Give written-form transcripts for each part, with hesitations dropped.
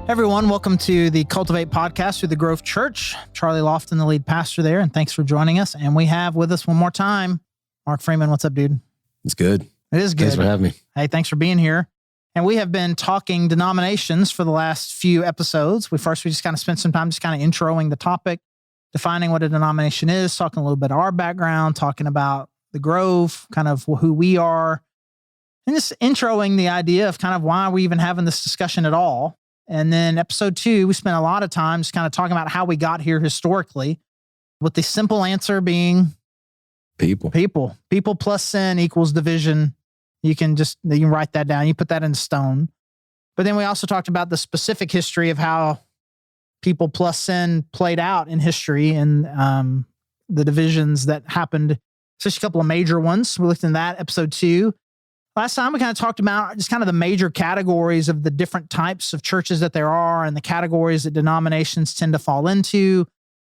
Everyone, welcome to the Cultivate podcast through the Grove Church. Charlie Lofton, the lead pastor there, and thanks for joining us. And we have with us one more time, Mark Freeman. What's up, dude? It's good. It is good. Thanks for having me. Hey, thanks for being here. And we have been talking denominations for the last few episodes. We just kind of spent some time just kind of introing the topic, defining what a denomination is, talking a little bit of our background, talking about the Grove, kind of who we are, and just introing the idea of kind of why we're even having this discussion at all. And then episode 2, we spent a lot of time just kind of talking about how we got here historically, with the simple answer being People plus sin equals division. You can write that down. You put that in stone. But then we also talked about the specific history of how people plus sin played out in history and the divisions that happened, especially a couple of major ones. We looked in that episode 2. Last time we kind of talked about just kind of the major categories of the different types of churches that there are and the categories that denominations tend to fall into,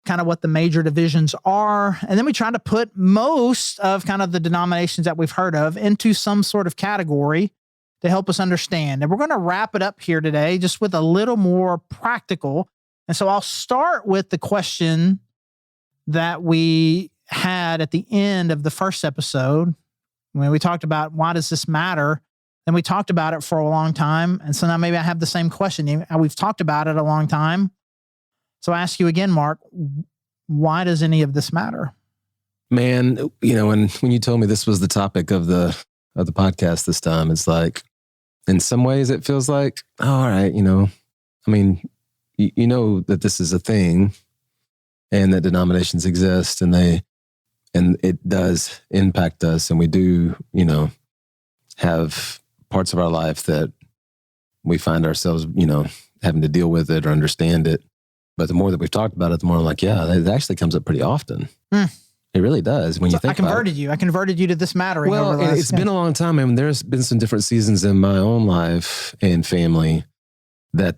kind of what the major divisions are. And then we try to put most of kind of the denominations that we've heard of into some sort of category to help us understand. And we're going to wrap it up here today just with a little more practical. And so I'll start with the question that we had at the end of the first episode, when we talked about why does this matter, and we talked about it for a long time. And so now maybe I have the same question. We've talked about it a long time. So I ask you again, Mark, why does any of this matter? Man, when you told me this was the topic of the podcast this time, it's like, in some ways it feels like, oh, all right, I mean, you know that this is a thing and that denominations exist and it does impact us. And we do, have parts of our life that we find ourselves, having to deal with it or understand it. But the more that we've talked about it, the more I'm like, yeah, it actually comes up pretty often. It really does. When you think about it. I converted you to this mattering. Well, it's been a long time. I mean, there's been some different seasons in my own life and family that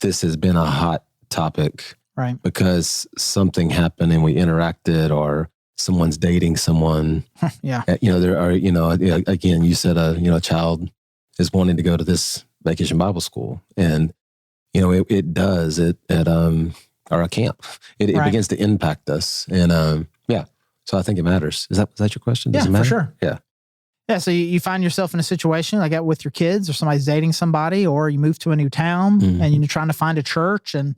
this has been a hot topic. Right. Because something happened and we interacted, or someone's dating someone. Yeah. There are, again, you said a child is wanting to go to this vacation Bible school, and it does it at or a camp. It begins to impact us, and so I think it matters. Is that your question? Does it matter? For sure. Yeah. Yeah. So you find yourself in a situation like that with your kids, or somebody's dating somebody, or you move to a new town and you're trying to find a church, and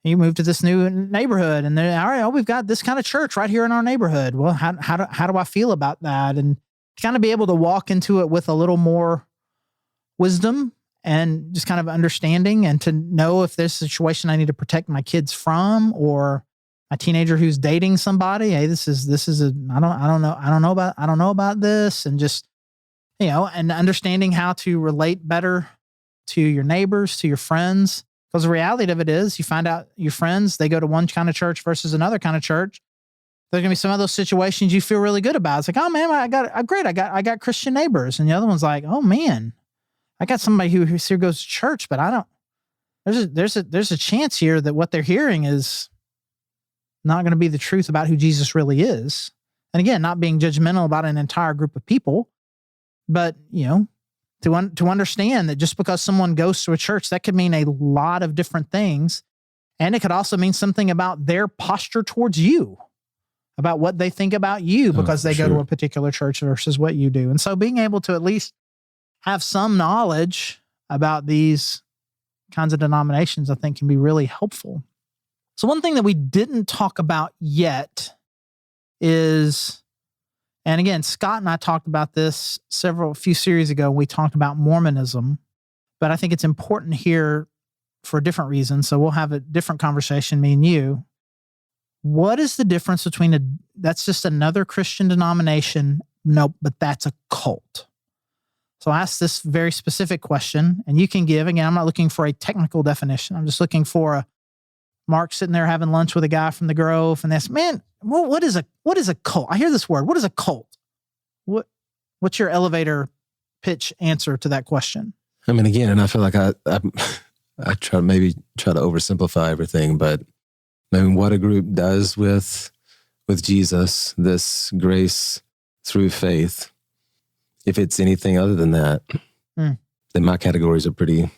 you move to this new neighborhood, and they're all right. Oh, we've got this kind of church right here in our neighborhood. Well, how do I feel about that? And kind of be able to walk into it with a little more wisdom and just kind of understanding, and to know if there's a situation I need to protect my kids from, or a teenager who's dating somebody. Hey, this is I don't know about this, and just and understanding how to relate better to your neighbors, to your friends. Because the reality of it is, you find out your friends, they go to one kind of church versus another kind of church. There's gonna be some of those situations you feel really good about. It's like, oh man, I got Christian neighbors, and the other one's like, oh man, I got somebody who here goes to church, but I don't. There's a chance here that what they're hearing is not going to be the truth about who Jesus really is. And again, not being judgmental about an entire group of people, but to understand that just because someone goes to a church, that could mean a lot of different things. And it could also mean something about their posture towards you, about what they think about you because they go to a particular church versus what you do. And so being able to at least have some knowledge about these kinds of denominations, I think, can be really helpful. So one thing that we didn't talk about yet is, and again, Scott and I talked about this a few series ago. We talked about Mormonism, but I think it's important here for a different reason. So we'll have a different conversation, me and you. What is the difference between that's just another Christian denomination? No, but that's a cult. So I asked this very specific question, and you can give, again, I'm not looking for a technical definition. I'm just looking for Mark sitting there having lunch with a guy from the Grove, and they ask, man, what is a cult? I hear this word. What is a cult? What's your elevator pitch answer to that question? I mean, again, and I feel like I try to oversimplify everything, but I mean, what a group does with Jesus, this grace through faith, if it's anything other than that, then my categories are pretty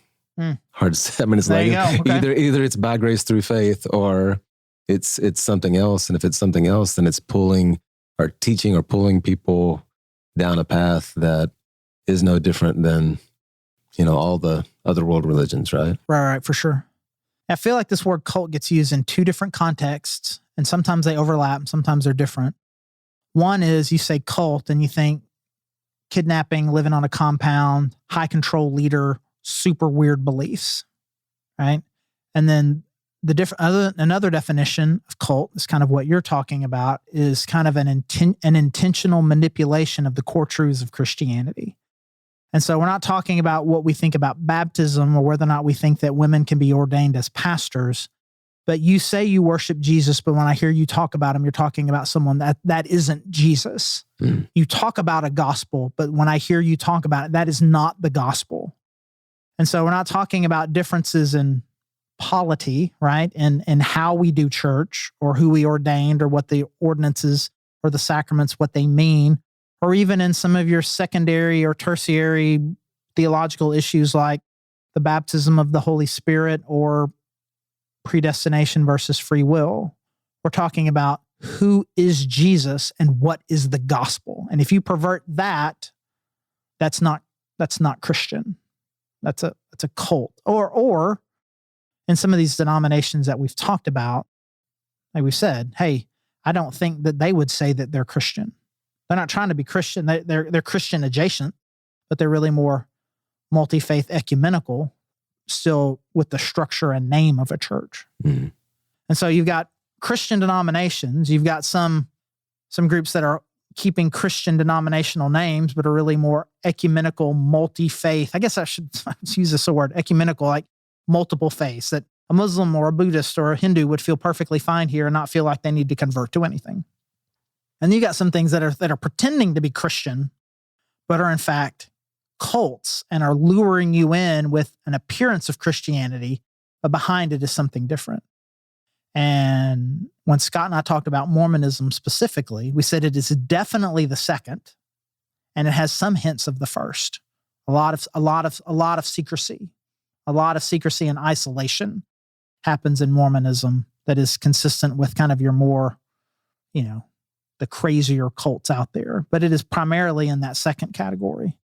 Hard to say. I mean, it's There like you go. Okay. either it's by grace through faith, or it's something else. And if it's something else, then it's pulling or teaching or pulling people down a path that is no different than, all the other world religions, right? Right, for sure. I feel like this word cult gets used in two different contexts, and sometimes they overlap, and sometimes they're different. One is you say cult and you think kidnapping, living on a compound, high control leader, super weird beliefs, right? And then another definition of cult is kind of what you're talking about, is kind of an intentional manipulation of the core truths of Christianity. And so we're not talking about what we think about baptism or whether or not we think that women can be ordained as pastors. But you say you worship Jesus, but when I hear you talk about him, you're talking about someone that isn't Jesus. You talk about a gospel, but when I hear you talk about it, that is not the gospel. And so we're not talking about differences in polity, right? And how we do church, or who we ordained, or what the ordinances or the sacraments, what they mean, or even in some of your secondary or tertiary theological issues like the baptism of the Holy Spirit or predestination versus free will. We're talking about who is Jesus and what is the gospel. And if you pervert that, that's not Christian. That's a cult. Or in some of these denominations that we've talked about, like we said, hey, I don't think that they would say that they're Christian. They're not trying to be Christian. They're Christian adjacent, but they're really more multi-faith ecumenical, still with the structure and name of a church. Mm-hmm. And so you've got Christian denominations. You've got some groups that are keeping Christian denominational names, but are really more ecumenical, multi-faith. I guess I should use this word, ecumenical, like multiple faiths, that a Muslim or a Buddhist or a Hindu would feel perfectly fine here and not feel like they need to convert to anything. And you got some things that are pretending to be Christian, but are in fact cults and are luring you in with an appearance of Christianity, but behind it is something different. And when Scott and I talked about Mormonism specifically, we said it is definitely the second, and it has some hints of the first. A lot of secrecy, a lot of secrecy and isolation happens in Mormonism that is consistent with kind of your more, the crazier cults out there. But it is primarily in that second category.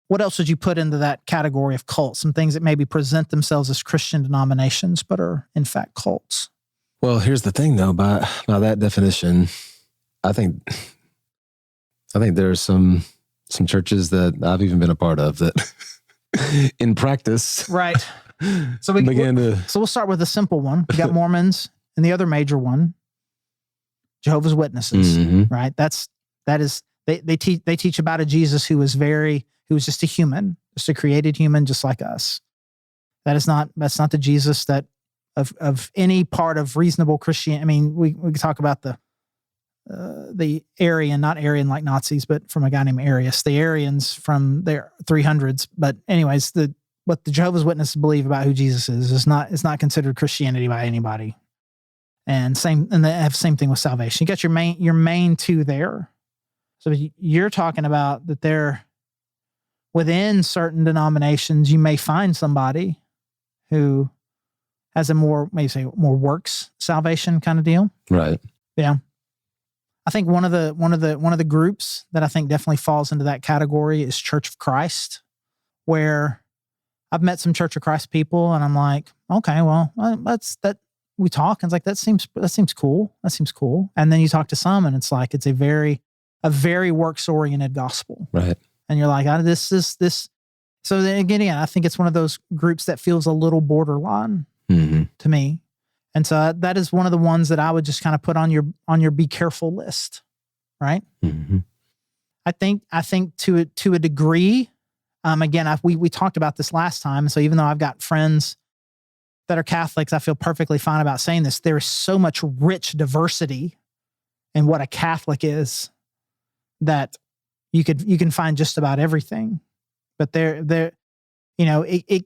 What else would you put into that category of cults? Some things that maybe present themselves as Christian denominations, but are in fact cults. Well, here's the thing, though. By that definition, I think there are some churches that I've even been a part of that, in practice, right? So we'll start with a simple one. We got Mormons, and the other major one, Jehovah's Witnesses. Mm-hmm. Right? They teach about a Jesus who was just a human, just a created human, just like us. That's not the Jesus that of any part of reasonable Christianity. I mean, we could talk about the Aryan, not Aryan like Nazis, but from a guy named Arius, the Aryans from their 300s. But anyways, what the Jehovah's Witnesses believe about who Jesus is not considered Christianity by anybody. And they have the same thing with salvation. You got your main two there. So you're talking about that they're within certain denominations, you may find somebody who has a more works salvation kind of deal. Right. Yeah. I think one of the groups that I think definitely falls into that category is Church of Christ, where I've met some Church of Christ people and I'm like, okay, well, we talk and it's like, that seems cool. That seems cool. And then you talk to some and it's like, it's a very works oriented gospel. Right. And you're like, this. So then again, I think it's one of those groups that feels a little borderline to me. And so that is one of the ones that I would just kind of put on your be careful list. Right. Mm-hmm. I think to a degree, again, we talked about this last time. So even though I've got friends that are Catholics, I feel perfectly fine about saying this. There is so much rich diversity in what a Catholic is that you can find just about everything. But it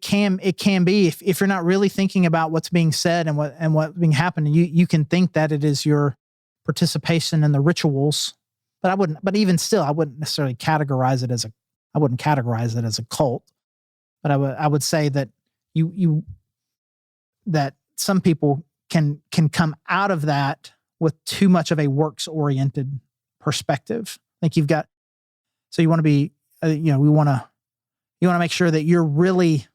can be if you're not really thinking about what's being said and what's being happening, you can think that it is your participation in the rituals. But even still, I wouldn't necessarily categorize it as a cult. But I would say that you that some people can come out of that with too much of a works-oriented perspective. Like you want to be, you want to make sure that you're really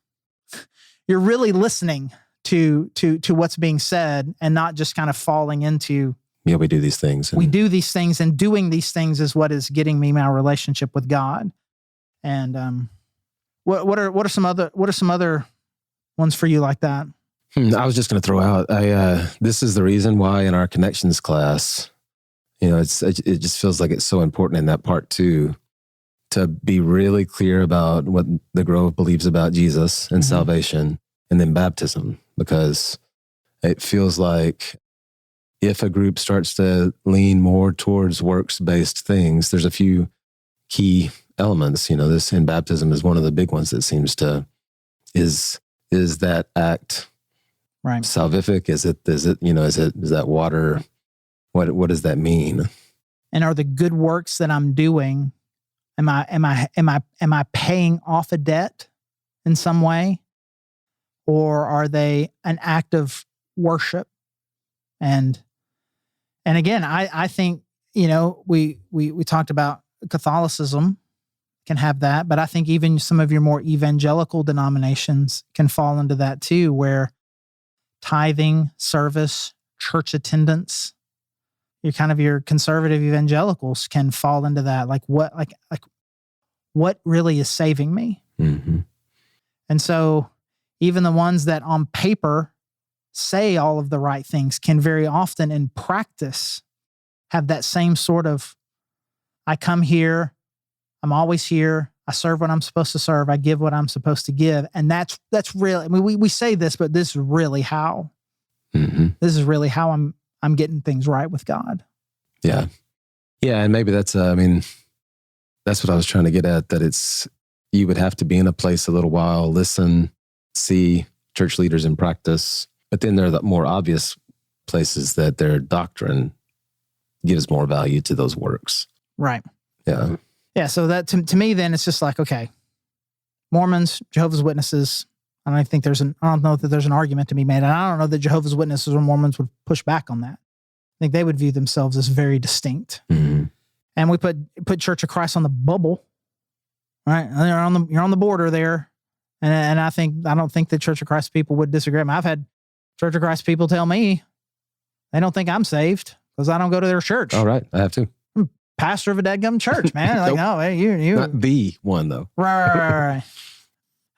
listening to what's being said and not just kind of falling into, we do these things. We do these things, and doing these things is what is getting me my relationship with God. And what are some other ones for you like that? I was just going to throw out, this is the reason why in our connections class, it just feels like it's so important in that part too, to be really clear about what the Grove believes about Jesus and salvation, and then baptism, because it feels like if a group starts to lean more towards works-based things, there's a few key elements. This in baptism is one of the big ones that seems to is that act right salvific? Is that water? What does that mean? And are the good works that I'm doing, am I paying off a debt in some way, or are they an act of worship? And again, I think we talked about Catholicism can have that, but I think even some of your more evangelical denominations can fall into that too, where tithing, service, church attendance, your conservative evangelicals can fall into that. Like what really is saving me? Mm-hmm. And so even the ones that on paper say all of the right things can very often in practice have that same sort of, I come here, I'm always here, I serve what I'm supposed to serve, I give what I'm supposed to give. And that's really, I mean, we say this, but this is really how, this is really how I'm getting things right with God. Yeah. Yeah. And maybe that's what I was trying to get at, that you would have to be in a place a little while, listen, see church leaders in practice, but then there are the more obvious places that their doctrine gives more value to those works. Right. Yeah. Yeah. So that to me, then it's just like, okay, Mormons, Jehovah's Witnesses. I don't know that there's an argument to be made. And I don't know that Jehovah's Witnesses or Mormons would push back on that. I think they would view themselves as very distinct. Mm-hmm. And we put Church of Christ on the bubble, right? You're on the border there. And I don't think the Church of Christ people would disagree. I mean, I've had Church of Christ people tell me they don't think I'm saved because I don't go to their church. All right. I have to. I'm pastor of a dadgum church, man. Like, no, hey, you not the one though. Right.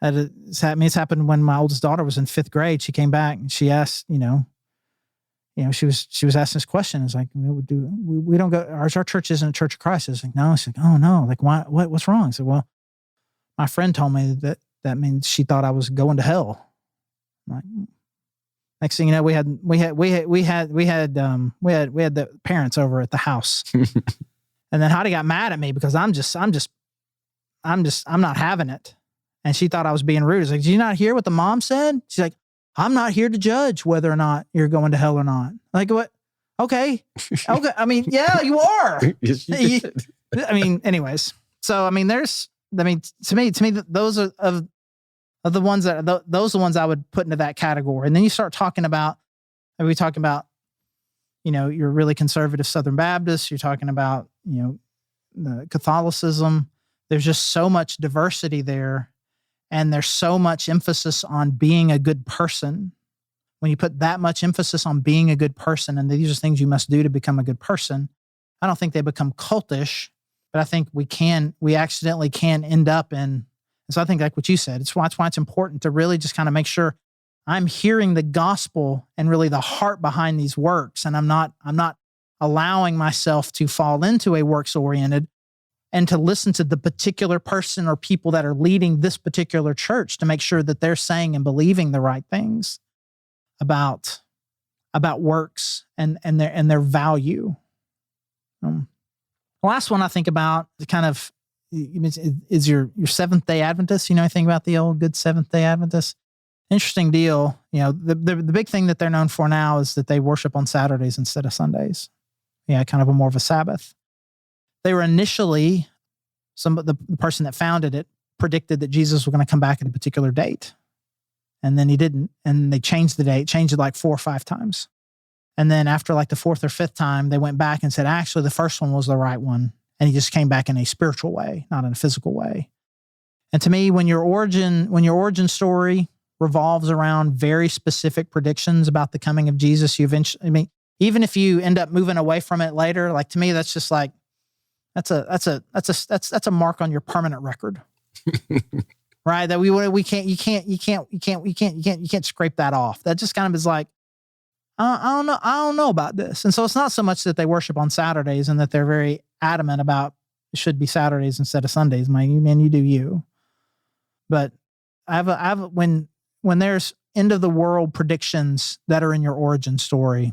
It's happened when my oldest daughter was in 5th grade. She came back and she asked, she was asking this question. It's like, we don't go, our church isn't a Church of Christ. It's like, no. It's like, oh no, like why, what's wrong? I said, well, my friend told me that means she thought I was going to hell. I'm like, next thing you know, we had the parents over at the house. And then Heidi got mad at me because I'm not having it. And she thought I was being rude. It's like, did you not hear what the mom said? She's like, I'm not here to judge whether or not you're going to hell or not. Like, what? Okay. Okay. I mean, yeah, you are. Yes, you did. I mean, anyways. So, to me, those are of the ones that, those are the ones I would put into that category. And then you start talking about, you're really conservative Southern Baptist. You're talking about, the Catholicism. There's just so much diversity there. And there's so much emphasis on being a good person. When you put that much emphasis on being a good person, and these are things you must do to become a good person, I don't think they become cultish, but I think we accidentally can end up in. And so I think like what you said, it's why it's important to really just kind of make sure I'm hearing the gospel and really the heart behind these works. And I'm not allowing myself to fall into a works-oriented and to listen to the particular person or people that are leading this particular church to make sure that they're saying and believing the right things about works and their value. The last one I think about kind of is your Seventh-day Adventist. You know anything about the old good Seventh-day Adventist? Interesting deal. The big thing that they're known for now is that they worship on Saturdays instead of Sundays. Yeah, kind of more of a Sabbath. They were initially, the person that founded it predicted that Jesus was going to come back at a particular date. And then he didn't. And they changed the date, changed it like 4 or 5 times. And then after like the 4th or 5th time, they went back and said, actually, the first one was the right one. And he just came back in a spiritual way, not in a physical way. And to me, when your origin story revolves around very specific predictions about the coming of Jesus, even if you end up moving away from it later, like to me, that's just like, that's a mark on your permanent record. Right? That you can't scrape that off. That just kind of is like, I don't know about this. And so it's not so much that they worship on Saturdays and that they're very adamant about it should be Saturdays instead of Sundays. Man, you do you. But when there's end of the world predictions that are in your origin story,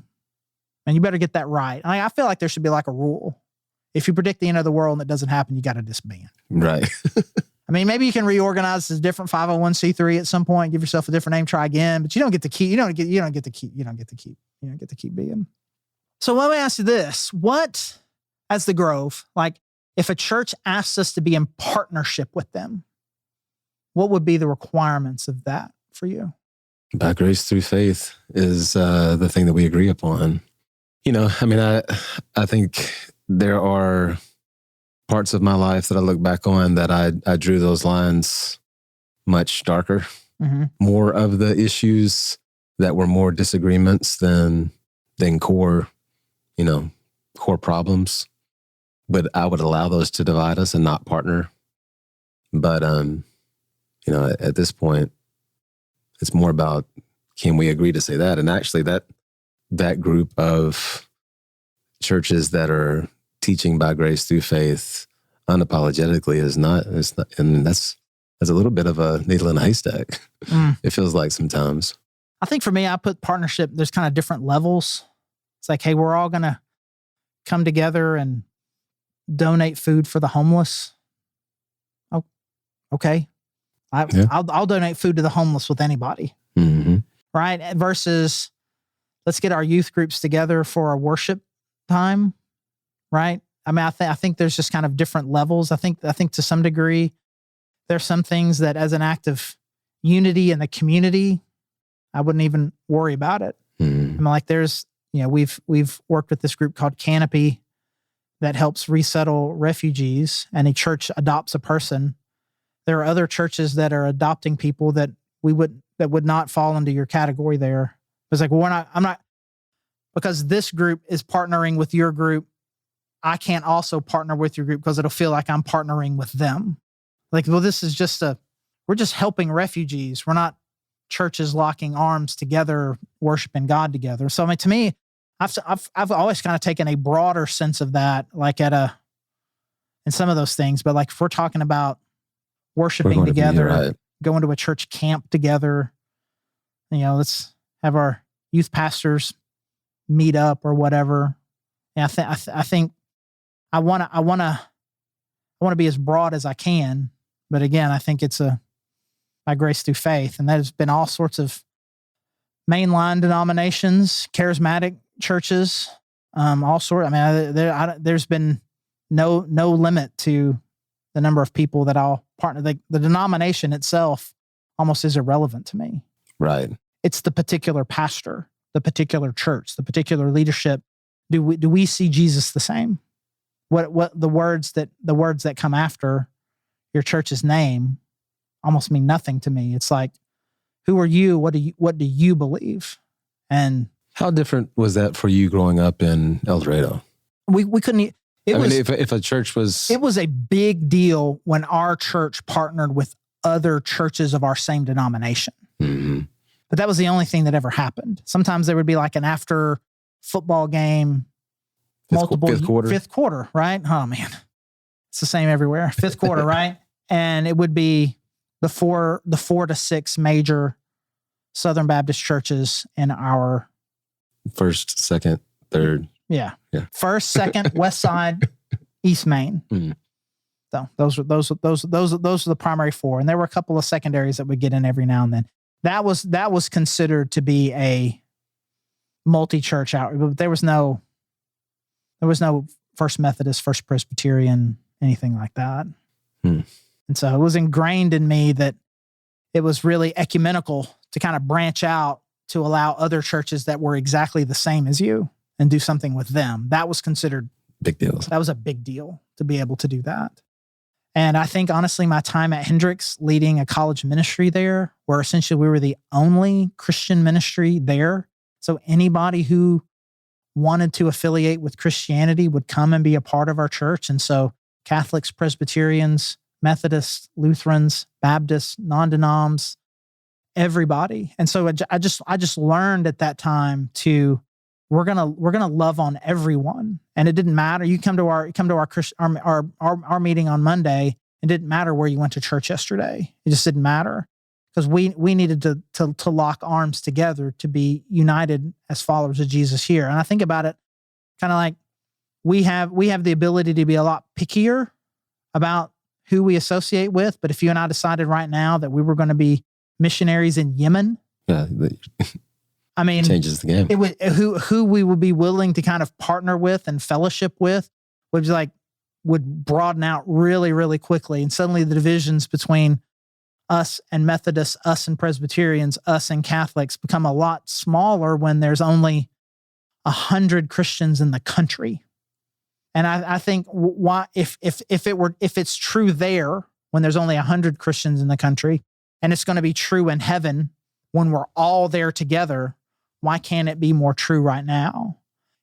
and you better get that right. I feel like there should be like a rule. If you predict the end of the world and it doesn't happen, you got to disband. Right. I mean, maybe you can reorganize as a different 501c3 at some point, give yourself a different name, try again, but you don't get to keep being. So let me ask you this. What, as the Grove, like if a church asks us to be in partnership with them, what would be the requirements of that for you? By grace through faith is the thing that we agree upon. I think there are parts of my life that I look back on that I drew those lines much darker. Mm-hmm. More of the issues that were more disagreements than core problems. But I would allow those to divide us and not partner. But at this point, it's more about, can we agree to say that? And actually that group of churches that are teaching by grace through faith unapologetically is not, and that's a little bit of a needle in a haystack. It feels like sometimes. I think for me, I put partnership, there's kind of different levels. It's like, hey, we're all going to come together and donate food for the homeless. Oh, okay. I'll donate food to the homeless with anybody. Mm-hmm. Right? Versus let's get our youth groups together for a worship time. Right? I mean, I think there's just kind of different levels. I think to some degree, there's some things that as an act of unity in the community, I wouldn't even worry about it. Mm-hmm. I mean, like there's, we've worked with this group called Canopy that helps resettle refugees, and a church adopts a person. There are other churches that are adopting people that would not fall into your category there. It's like, well, I'm not, because this group is partnering with your group, I can't also partner with your group because it'll feel like I'm partnering with them. Like, well, this is we're just helping refugees. We're not churches locking arms together, worshiping God together. So, I mean, to me, I've always kind of taken a broader sense of that, like in some of those things. But like, if we're talking about worshiping together, going to a church camp together, let's have our youth pastors meet up or whatever. And I think I want to be as broad as I can, but again, I think it's by grace through faith, and that has been all sorts of mainline denominations, charismatic churches, all sorts. I mean, there's been no limit to the number of people that I'll partner. The denomination itself almost is irrelevant to me. Right. It's the particular pastor, the particular church, the particular leadership. Do we see Jesus the same? What the words that come after your church's name almost mean nothing to me. It's like, who are you? What do you believe? And how different was that for you growing up in El Dorado? We couldn't. If a church was, it was a big deal when our church partnered with other churches of our same denomination. Mm-hmm. But that was the only thing that ever happened. Sometimes there would be like an after football game, fifth quarter, right? Oh man, it's the same everywhere. Fifth quarter, right? And it would be the four to six major Southern Baptist churches in our first, second, third. Yeah. First, second, West Side, East Main. Mm. So those are the primary four, and there were a couple of secondaries that would get in every now and then. That was considered to be a multi-church outreach, but there was no First Methodist, First Presbyterian, anything like that. Hmm. And so it was ingrained in me that it was really ecumenical to kind of branch out to allow other churches that were exactly the same as you and do something with them. That was considered big deals. That was a big deal to be able to do that. And I think, honestly, my time at Hendrix leading a college ministry there, where essentially we were the only Christian ministry there. So anybody who wanted to affiliate with Christianity would come and be a part of our church. And so Catholics, Presbyterians, Methodists, Lutherans, Baptists, non-denoms, everybody. And so I just learned at that time to, we're gonna love on everyone, and it didn't matter. You come to our meeting on Monday. It didn't matter where you went to church yesterday. It just didn't matter, because we needed to lock arms together to be united as followers of Jesus here. And I think about it kind of like we have the ability to be a lot pickier about who we associate with. But if you and I decided right now that we were going to be missionaries in Yemen, yeah, I mean, changes the game. It would, who we would be willing to kind of partner with and fellowship with would broaden out really, really quickly. And suddenly the divisions between us and Methodists, us and Presbyterians, us and Catholics become a lot smaller when there's only 100 Christians in the country. And I think why, if it's true there when there's only 100 Christians in the country, and it's going to be true in heaven when we're all there together, why can't it be more true right now?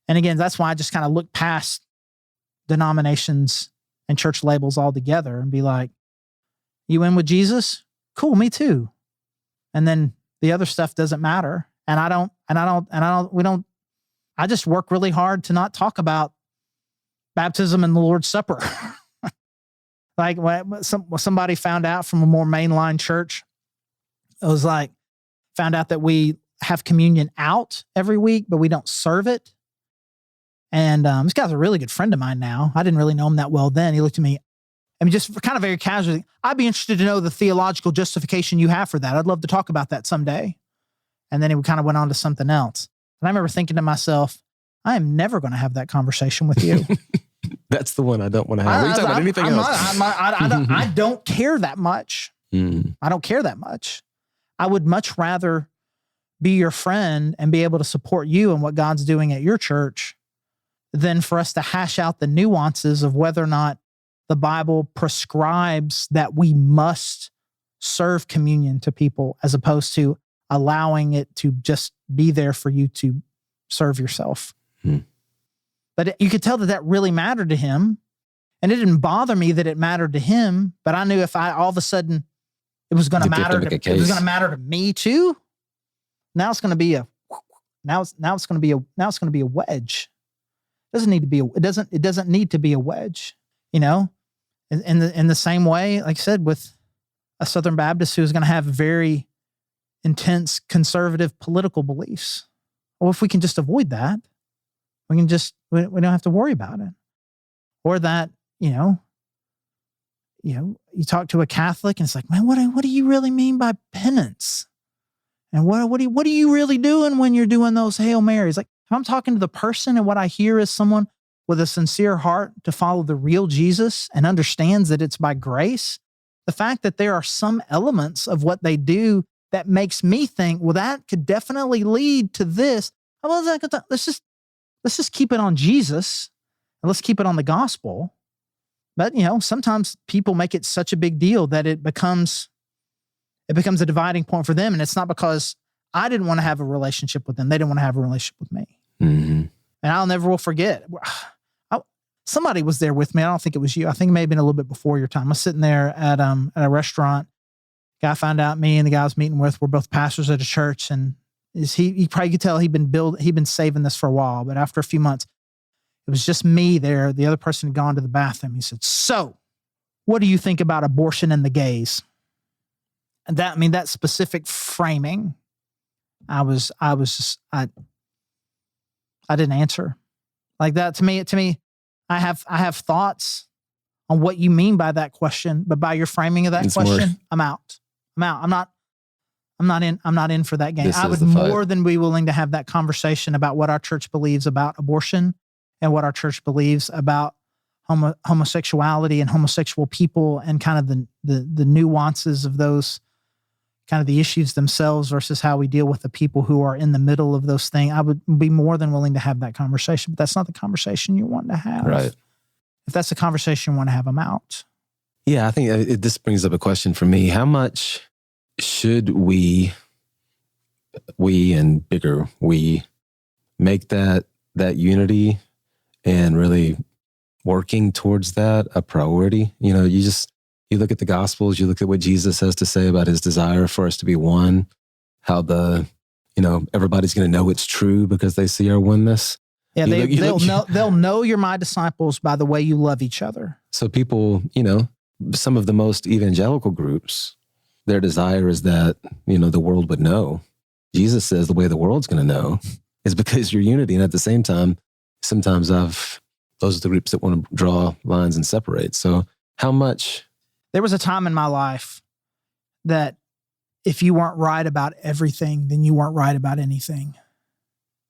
And again, that's why I just kind of look past denominations and church labels altogether and be like, you in with Jesus? Cool, me too. And then the other stuff doesn't matter. I just work really hard to not talk about baptism and the Lord's Supper. Like when somebody found out from a more mainline church, it was like, found out that we have communion out every week, but we don't serve it. And this guy's a really good friend of mine now. I didn't really know him that well then. He looked at me, I mean, just kind of very casually, I'd be interested to know the theological justification you have for that. I'd love to talk about that someday. And then he kind of went on to something else. And I remember thinking to myself, I am never going to have that conversation with you. That's the one I don't want to have. What are you talking about? Anything else? I don't care that much. I don't care that much. I would much rather be your friend and be able to support you and what God's doing at your church than for us to hash out the nuances of whether or not the Bible prescribes that we must serve communion to people, as opposed to allowing it to just be there for you to serve yourself. But you could tell that really mattered to him. And it didn't bother me that it mattered to him, but I knew if I all of a sudden it was going to matter to me too. Now it's going to be a wedge. It doesn't need to be a wedge, you know? In the same way, like I said, with a Southern Baptist who's going to have very intense conservative political beliefs. Well, if we can just avoid that, we don't have to worry about it. Or that, you talk to a Catholic and it's like, man, what do you really mean by penance? And what are you really doing when you're doing those Hail Marys? Like, if I'm talking to the person and what I hear is someone with a sincere heart to follow the real Jesus and understands that it's by grace, the fact that there are some elements of what they do that makes me think, well, that could definitely lead to this. Let's just keep it on Jesus and let's keep it on the gospel. But, sometimes people make it such a big deal that it becomes a dividing point for them. And it's not because I didn't want to have a relationship with them. They didn't want to have a relationship with me. Mm-hmm. And I'll never will forget. Somebody was there with me. I don't think it was you. I think it may have been a little bit before your time. I was sitting there at a restaurant. Guy found out me and the guy I was meeting with were both pastors at a church. And he probably could tell he'd been saving this for a while. But after a few months, it was just me there. The other person had gone to the bathroom. He said, "So, what do you think about abortion and the gays?" And that specific framing, I didn't answer like that. To me, I have thoughts on what you mean by that question, but by your framing of that question, I'm out. I'm not in for that game. I would more than be willing to have that conversation about what our church believes about abortion and what our church believes about homosexuality and homosexual people and kind of the nuances of those kind of the issues themselves versus how we deal with the people who are in the middle of those things, I would be more than willing to have that conversation. But that's not the conversation you want to have. Right. If that's the conversation you want to have, I'm out. Yeah, I think this brings up a question for me. How much should we and bigger we make that unity and really working towards that a priority? You know, you look at the Gospels, you look at what Jesus has to say about his desire for us to be one, how everybody's going to know it's true because they see our oneness. Yeah, they'll know you're my disciples by the way you love each other. So people, some of the most evangelical groups, their desire is that, the world would know. Jesus says the way the world's going to know is because you're unity. And at the same time, sometimes those are the groups that want to draw lines and separate. So how much? There was a time in my life that if you weren't right about everything, then you weren't right about anything.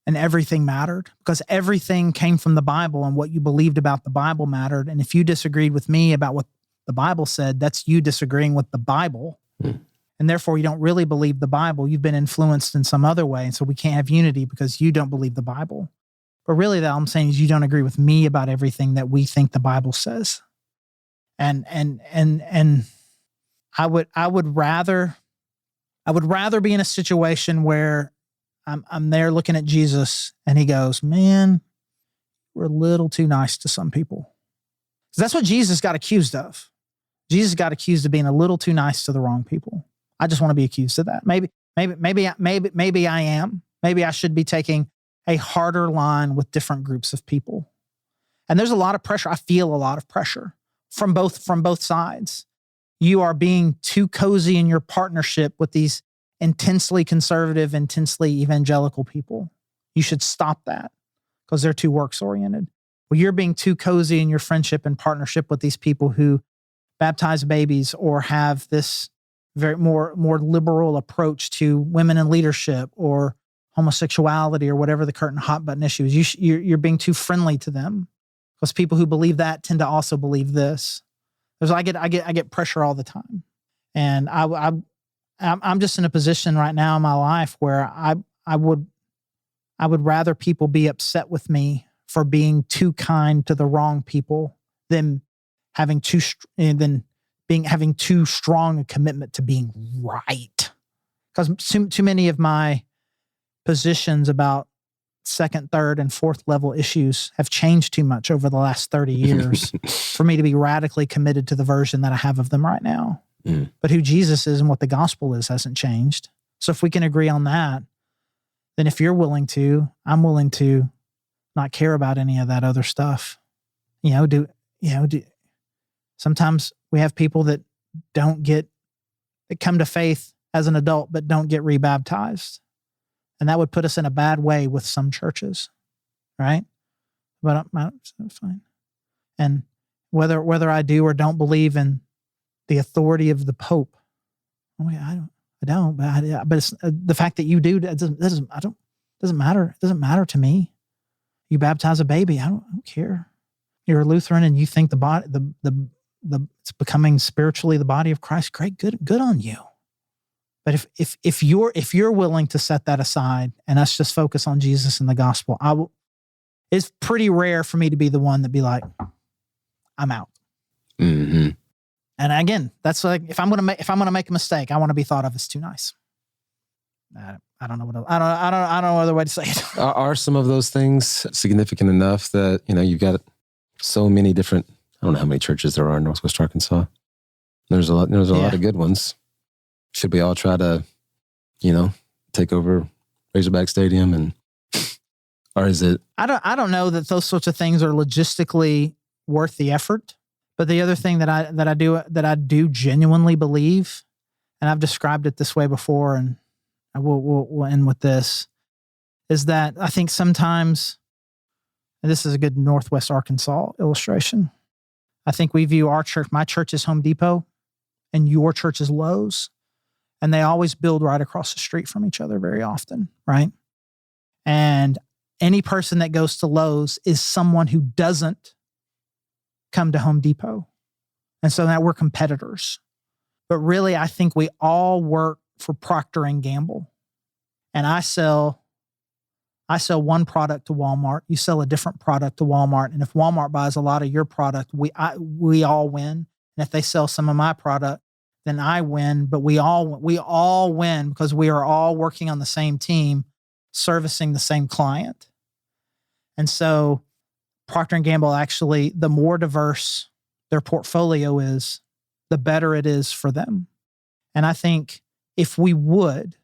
And everything mattered because everything came from the Bible and what you believed about the Bible mattered. And if you disagreed with me about what the Bible said, that's you disagreeing with the Bible. And therefore you don't really believe the Bible. You've been influenced in some other way. And so we can't have unity because you don't believe the Bible. But really all I'm saying is you don't agree with me about everything that we think the Bible says. And I would rather be in a situation where I'm there looking at Jesus and he goes, man, we're a little too nice to some people. Because that's what Jesus got accused of. Jesus got accused of being a little too nice to the wrong people. I just want to be accused of that. Maybe I am. Maybe I should be taking a harder line with different groups of people. And there's a lot of pressure. I feel a lot of pressure from both sides. You are being too cozy in your partnership with these intensely conservative, intensely evangelical people. You should stop that because they're too works-oriented. Well, you're being too cozy in your friendship and partnership with these people who baptize babies or have this very more liberal approach to women in leadership or homosexuality or whatever the current hot button issue is. You're being too friendly to them because people who believe that tend to also believe this. I get pressure all the time, and I'm just in a position right now in my life where I would rather people be upset with me for being too kind to the wrong people than having too strong a commitment to being right. Because too many of my positions about second, third, and fourth level issues have changed too much over the last 30 years for me to be radically committed to the version that I have of them right now. But who Jesus is and what the gospel is hasn't changed. So if we can agree on that, then if you're willing to, I'm willing to not care about any of that other stuff. Sometimes we have people that come to faith as an adult, but don't get rebaptized. And that would put us in a bad way with some churches, right? But it's fine. And whether I do or don't believe in the authority of the Pope, I don't. But it's, the fact that you do doesn't matter. It doesn't matter to me. You baptize a baby, I don't care. You're a Lutheran and you think the body, it's becoming spiritually the body of Christ. Great, good on you. But if you're willing to set that aside and us just focus on Jesus and the gospel, it's pretty rare for me to be the one that be like, I'm out. Mm-hmm. And again, that's like if I'm gonna make a mistake, I want to be thought of as too nice. I don't know other way to say it. Are some of those things significant enough that you've got so many different? I don't know how many churches there are in Northwest Arkansas. There's a lot of good ones. Should we all try to, take over Razorback Stadium or is it? I don't know that those sorts of things are logistically worth the effort. But the other thing that I do genuinely believe, and I've described it this way before, and I will end with this, is that I think sometimes, and this is a good Northwest Arkansas illustration, I think we view our church, my church is Home Depot, and your church is Lowe's. And they always build right across the street from each other very often, right? And any person that goes to Lowe's is someone who doesn't come to Home Depot. And so now we're competitors. But really, I think we all work for Procter and Gamble, and I sell one product to Walmart, you sell a different product to Walmart, and if Walmart buys a lot of your product, we all win. And if they sell some of my product, then I win. But we all win because we are all working on the same team, servicing the same client. And so Procter and Gamble, actually, the more diverse their portfolio is, the better it is for them. And I think if we would,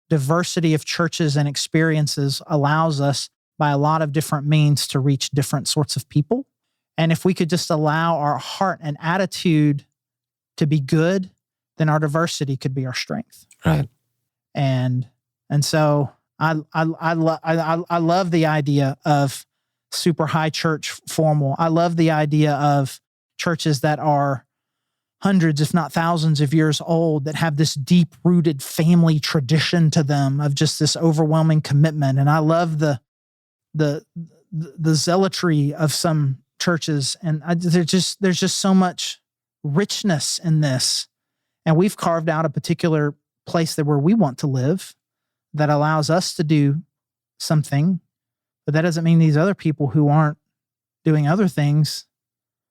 diversity of churches and experiences allows us by a lot of different means to reach different sorts of people. And if we could just allow our heart and attitude to be good, then our diversity could be our strength. Right. And so I love the idea of super high church formal. I love the idea of churches that are hundreds, if not thousands of years old, that have this deep-rooted family tradition to them of just this overwhelming commitment. And I love the zealotry of some churches, and there's just so much richness in this. And we've carved out a particular place where we want to live that allows us to do something, but that doesn't mean these other people who aren't doing other things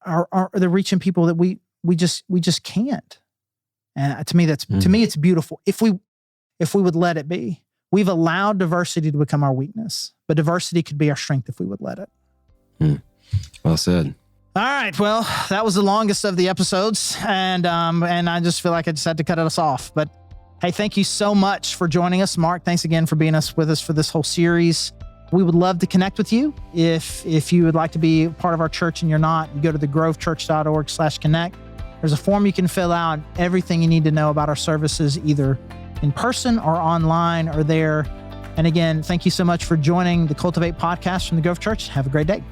are they're reaching people that we just can't. And to me, it's beautiful. If we would let it be. We've allowed diversity to become our weakness, but diversity could be our strength if we would let it. Well said. All right. Well, that was the longest of the episodes, and I just feel like I just had to cut us off. But hey, thank you so much for joining us, Mark. Thanks again for being with us for this whole series. We would love to connect with you. If you would like to be part of our church and you're not, you go to thegrovechurch.org/connect. There's a form you can fill out. Everything you need to know about our services, either in person or online, are there. And again, thank you so much for joining the Cultivate podcast from the Grove Church. Have a great day.